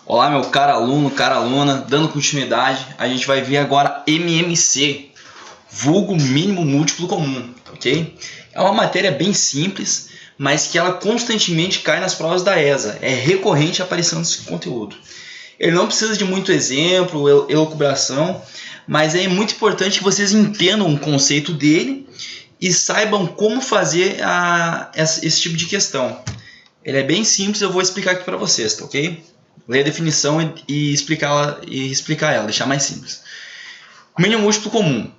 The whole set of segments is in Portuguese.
Olá, meu caro aluno, cara aluna, dando continuidade, a gente vai ver agora MMC, vulgo mínimo múltiplo comum, ok? É uma matéria bem simples, mas que ela constantemente cai nas provas da ESA, é recorrente a aparição desse conteúdo. Ele não precisa de muito exemplo, elucubração, mas é muito importante que vocês entendam o conceito dele e saibam como fazer esse tipo de questão. Ele é bem simples, eu vou explicar aqui para vocês, tá ok? Ler a definição e explicar ela, deixar mais simples. Mínimo múltiplo comum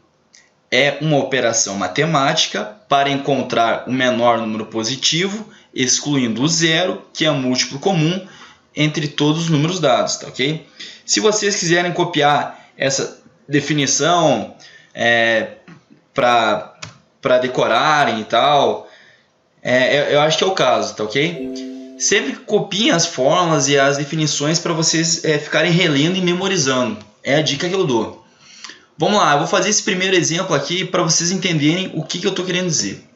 é uma operação matemática para encontrar o menor número positivo, excluindo o zero, que é o múltiplo comum entre todos os números dados, tá ok? Se vocês quiserem copiar essa definição para decorarem e tal, eu acho que é o caso, tá ok? Sempre copiem as fórmulas e as definições para vocês ficarem relendo e memorizando. É a dica que eu dou. Vamos lá, eu vou fazer esse primeiro exemplo aqui para vocês entenderem o que eu estou querendo dizer.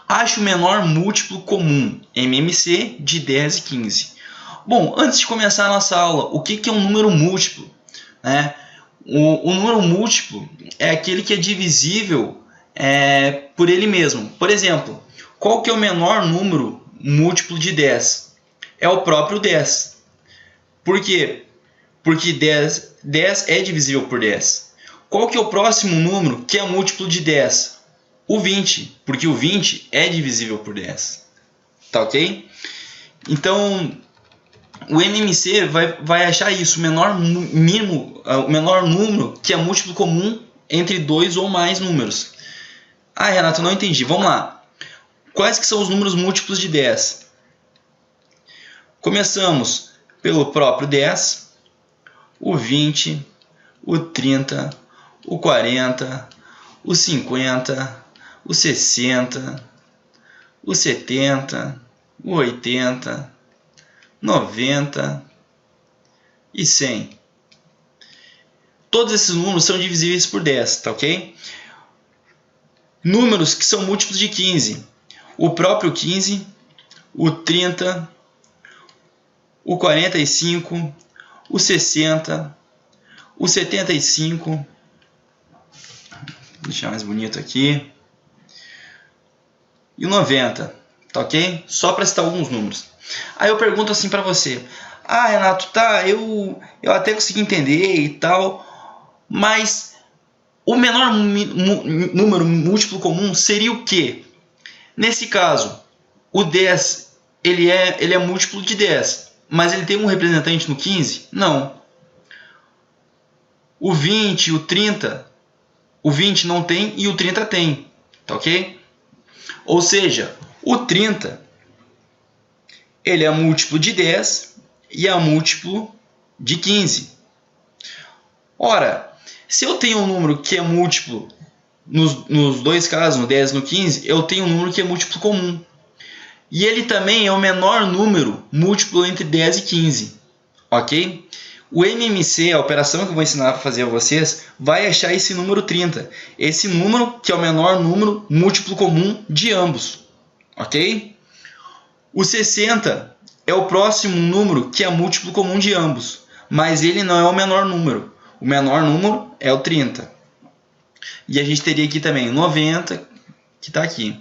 Ache o menor múltiplo comum, MMC, de 10 e 15. Bom, antes de começar a nossa aula, o que é um número múltiplo? O número múltiplo é aquele que é divisível por ele mesmo. Por exemplo, qual que é o menor número múltiplo de 10? É o próprio 10. Por quê? Porque 10 é divisível por 10. Qual que é o próximo número que é múltiplo de 10? O 20, porque o 20 é divisível por 10. Tá ok? Então, o MMC vai achar isso, o menor número que é múltiplo comum entre dois ou mais números. Ah, Renato, não entendi. Vamos lá. Quais que são os números múltiplos de 10? Começamos pelo próprio 10, o 20, o 30, o 40, o 50, o 60, o 70, o 80, 90 e 100. Todos esses números são divisíveis por 10, tá ok? Números que são múltiplos de 15. O próprio 15, o 30, o 45, o 60, o 75, vou deixar mais bonito aqui, e o 90, tá ok? Só para citar alguns números. Aí eu pergunto assim para você, Renato, tá, eu até consegui entender e tal, mas o menor número múltiplo comum seria o quê? Nesse caso, o 10 ele é múltiplo de 10, mas ele tem um representante no 15? Não. O 20, o 30, o 20 não tem e o 30 tem, tá ok? Ou seja, o 30 ele é múltiplo de 10 e é múltiplo de 15. Ora, se eu tenho um número que é múltiplo nos dois casos, no 10 e no 15, eu tenho um número que é múltiplo comum. E ele também é o menor número múltiplo entre 10 e 15. Ok? O MMC, a operação que eu vou ensinar para fazer a vocês, vai achar esse número 30. Esse número que é o menor número múltiplo comum de ambos. Ok? O 60 é o próximo número que é múltiplo comum de ambos. Mas ele não é o menor número. O menor número é o 30. E a gente teria aqui também o 90, que está aqui.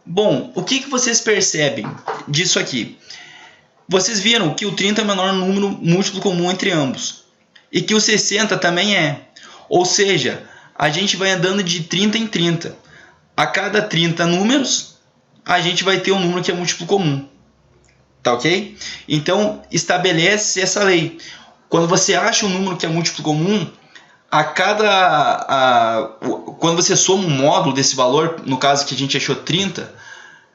Bom, o que vocês percebem disso aqui? Vocês viram que o 30 é o menor número múltiplo comum entre ambos. E que o 60 também é. Ou seja, a gente vai andando de 30 em 30. A cada 30 números, a gente vai ter um número que é múltiplo comum. Tá ok? Então, estabelece essa lei. Quando você acha um número que é múltiplo comum, quando você soma um módulo desse valor, no caso que a gente achou 30,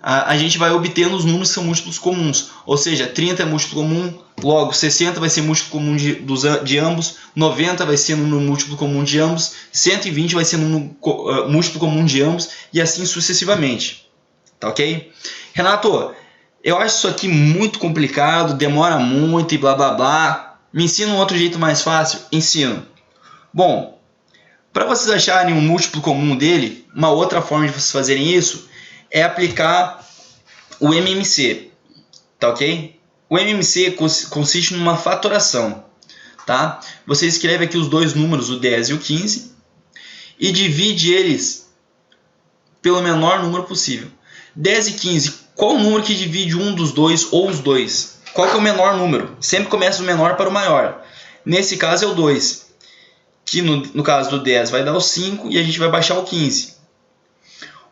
a gente vai obtendo os números que são múltiplos comuns. Ou seja, 30 é múltiplo comum, logo 60 vai ser múltiplo comum de ambos, 90 vai ser número múltiplo comum de ambos, 120 vai ser número múltiplo comum de ambos, e assim sucessivamente. Tá ok? Renato, eu acho isso aqui muito complicado, demora muito e blá blá blá. Me ensina um outro jeito mais fácil? Ensino. Bom, para vocês acharem um múltiplo comum dele, uma outra forma de vocês fazerem isso é aplicar o MMC, tá ok? o MMC consiste numa fatoração, tá? Você escreve aqui os dois números, o 10 e o 15, e divide eles pelo menor número possível. 10 e 15, qual o número que divide um dos dois ou os dois? Qual que é o menor número? Sempre começa do menor para o maior. Nesse caso é o 2, que no caso do 10 vai dar o 5 e a gente vai baixar o 15.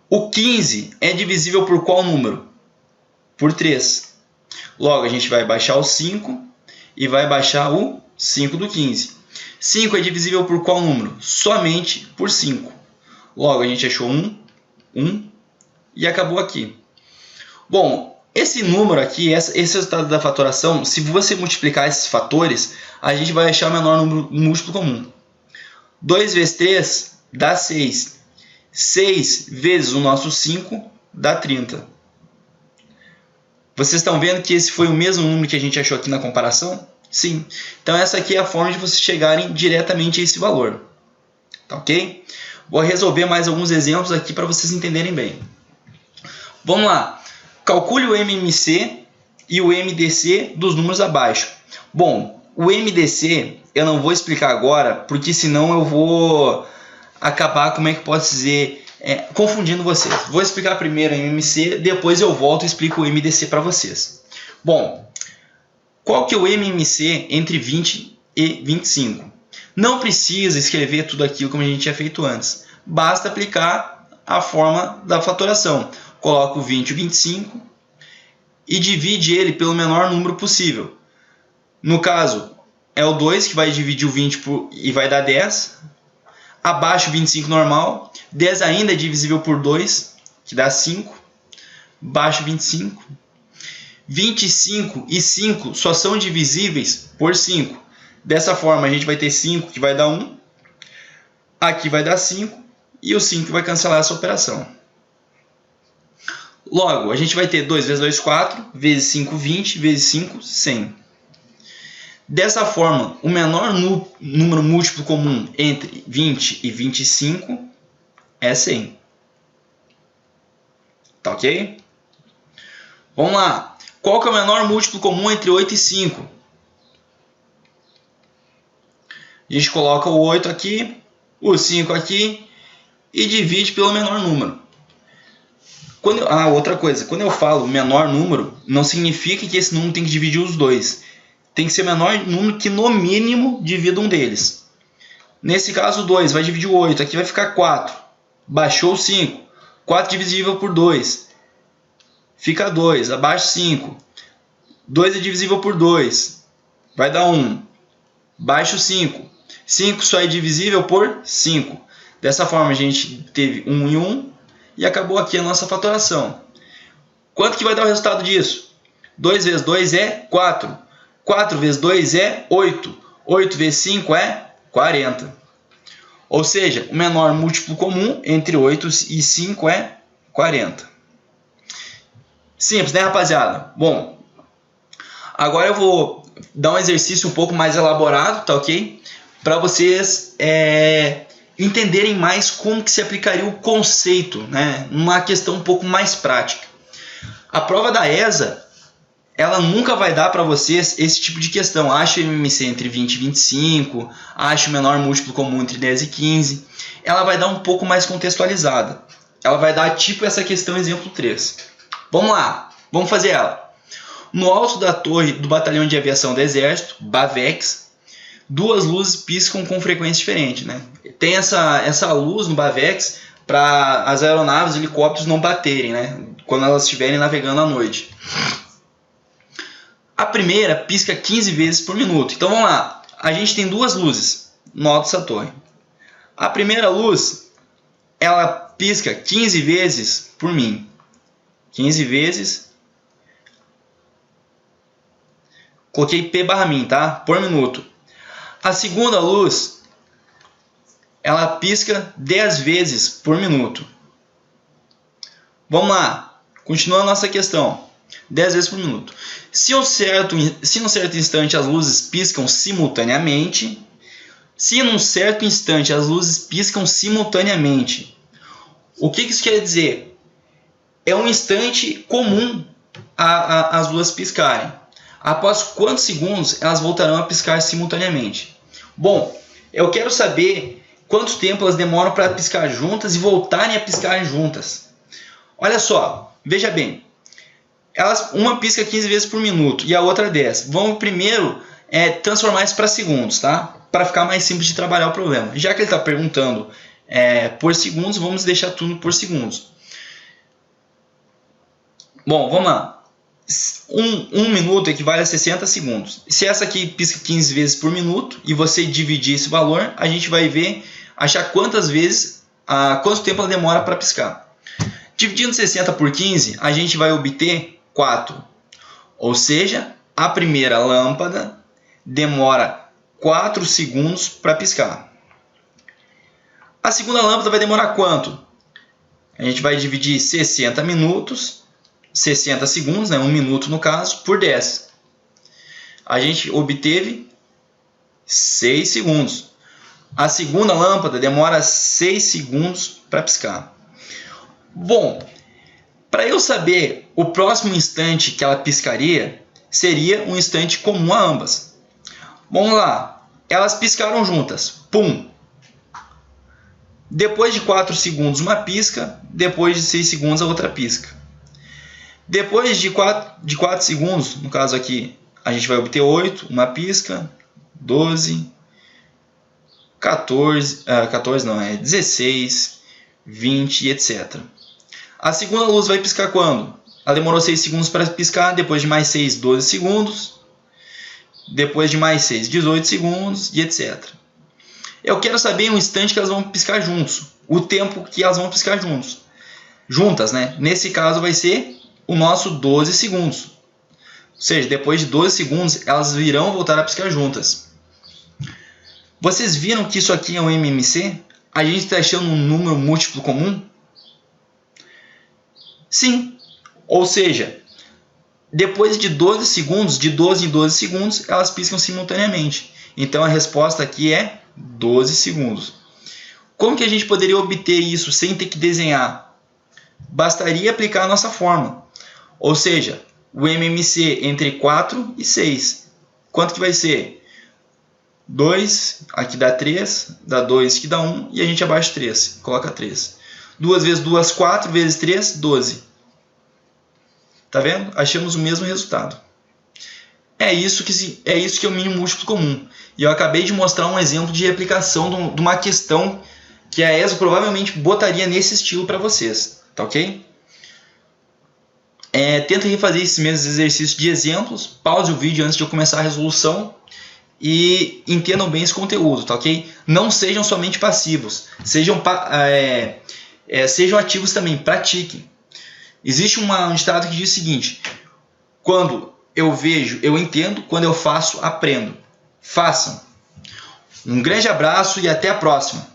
O 15 é divisível por qual número? Por 3. Logo, a gente vai baixar o 5 e vai baixar o 5 do 15. 5 é divisível por qual número? Somente por 5. Logo, a gente achou 1 e acabou aqui. Bom, esse número aqui, esse resultado da fatoração, se você multiplicar esses fatores, a gente vai achar o menor número múltiplo comum. 2 vezes 3 dá 6. 6 vezes o nosso 5 dá 30. Vocês estão vendo que esse foi o mesmo número que a gente achou aqui na comparação? Sim. Então essa aqui é a forma de vocês chegarem diretamente a esse valor. Tá ok? Vou resolver mais alguns exemplos aqui para vocês entenderem bem. Vamos lá. Calcule o MMC e o MDC dos números abaixo. Bom, o MDC eu não vou explicar agora, porque senão eu vou acabar, como é que posso dizer, confundindo vocês. Vou explicar primeiro o MMC, depois eu volto e explico o MDC para vocês. Bom, qual que é o MMC entre 20 e 25? Não precisa escrever tudo aquilo como a gente tinha feito antes. Basta aplicar a forma da fatoração. Coloca o 20 e o 25 e divide ele pelo menor número possível. No caso, é o 2 que vai dividir o 20 e vai dar 10. Abaixo o 25 normal. 10 ainda é divisível por 2, que dá 5. Baixo 25. 25 e 5 só são divisíveis por 5. Dessa forma, a gente vai ter 5 que vai dar 1. Aqui vai dar 5. E o 5 vai cancelar essa operação. Logo, a gente vai ter 2 vezes 2, 4. Vezes 5, 20. Vezes 5, 100. Dessa forma, o menor número múltiplo comum entre 20 e 25 é 100. Tá ok? Vamos lá. Qual que é o menor múltiplo comum entre 8 e 5? A gente coloca o 8 aqui, o 5 aqui e divide pelo menor número. Outra coisa, quando eu falo menor número, não significa que esse número tem que dividir os dois. Tem que ser o menor número que no mínimo divida um deles. Nesse caso, 2 vai dividir o 8, aqui vai ficar 4. Baixou o 5. 4 divisível por 2. Fica 2, abaixo 5. 2 é divisível por 2. Vai dar 1. Baixo 5. 5 só é divisível por 5. Dessa forma, a gente teve 1 e 1 e acabou aqui a nossa fatoração. Quanto que vai dar o resultado disso? 2 vezes 2 é 4. 4 vezes 2 é 8. 8 vezes 5 é 40. Ou seja, o menor múltiplo comum entre 8 e 5 é 40. Simples, né, rapaziada? Bom, agora eu vou dar um exercício um pouco mais elaborado, tá ok? Para vocês entenderem mais como que se aplicaria o conceito, né? Uma questão um pouco mais prática. A prova da ESA, ela nunca vai dar para vocês esse tipo de questão. Ache o MMC entre 20 e 25, ache o menor múltiplo comum entre 10 e 15. Ela vai dar um pouco mais contextualizada. Ela vai dar tipo essa questão exemplo 3. Vamos lá, vamos fazer ela. No alto da torre do Batalhão de Aviação do Exército, BAVEX, 2 luzes piscam com frequência diferente, né? Tem essa luz no BAVEX para as aeronaves e helicópteros não baterem, né? Quando elas estiverem navegando à noite. A primeira pisca 15 vezes por minuto. Então vamos lá. A gente tem 2 luzes no alto dessa torre. A primeira luz, ela pisca 15 vezes por min. 15 vezes. Coloquei P/min, tá? Por minuto. A segunda luz, ela pisca 10 vezes por minuto. Vamos lá. Continuando a nossa questão. 10 vezes por minuto. Se em um certo instante as luzes piscam simultaneamente, o que isso quer dizer? É um instante comum as duas piscarem. Após quantos segundos elas voltarão a piscar simultaneamente? Bom, eu quero saber quanto tempo elas demoram para piscar juntas e voltarem a piscar juntas. Olha só, veja bem. Uma pisca 15 vezes por minuto e a outra 10. Vamos primeiro transformar isso para segundos, tá? Para ficar mais simples de trabalhar o problema. Já que ele está perguntando por segundos, vamos deixar tudo por segundos. Bom, vamos lá. Um minuto equivale a 60 segundos. Se essa aqui pisca 15 vezes por minuto e você dividir esse valor, a gente vai achar quanto tempo ela demora para piscar. Dividindo 60 por 15, a gente vai obter 4. Ou seja, a primeira lâmpada demora 4 segundos para piscar. A segunda lâmpada vai demorar quanto? A gente vai dividir 60 segundos, 1 minuto no caso, por 10. A gente obteve 6 segundos. A segunda lâmpada demora 6 segundos para piscar. Bom, para eu saber o próximo instante que ela piscaria, seria um instante comum a ambas. Vamos lá, elas piscaram juntas. Pum! Depois de 4 segundos uma pisca, depois de 6 segundos a outra pisca. Depois de 4 segundos, no caso aqui, a gente vai obter 8, uma pisca, 12, 16, 20 e etc. A segunda luz vai piscar quando? Ela demorou 6 segundos para piscar, depois de mais 6, 12 segundos, depois de mais 6, 18 segundos e etc. Eu quero saber o instante que elas vão piscar juntos, o tempo que elas vão piscar juntas, né? Nesse caso vai ser o nosso 12 segundos. Ou seja, depois de 12 segundos, elas virão voltar a piscar juntas. Vocês viram que isso aqui é um MMC? A gente está achando um número múltiplo comum? Sim. Ou seja, depois de 12 segundos, de 12 em 12 segundos, elas piscam simultaneamente. Então a resposta aqui é 12 segundos. Como que a gente poderia obter isso sem ter que desenhar? Bastaria aplicar a nossa fórmula. Ou seja, o MMC entre 4 e 6. Quanto que vai ser? 2, aqui dá 3, dá 2, que dá 1, e a gente abaixa 3, coloca 3. 2 vezes 2, 4, vezes 3, 12. Tá vendo? Achamos o mesmo resultado. É isso que é o mínimo múltiplo comum. E eu acabei de mostrar um exemplo de aplicação de uma questão que a ESO provavelmente botaria nesse estilo para vocês. Tá ok? Tenta refazer esses mesmos exercícios de exemplos. Pause o vídeo antes de eu começar a resolução. E entendam bem esse conteúdo, tá ok? Não sejam somente passivos. Sejam ativos também. Pratiquem. Existe um ditado que diz o seguinte: quando eu vejo, eu entendo. Quando eu faço, aprendo. Façam. Um grande abraço e até a próxima.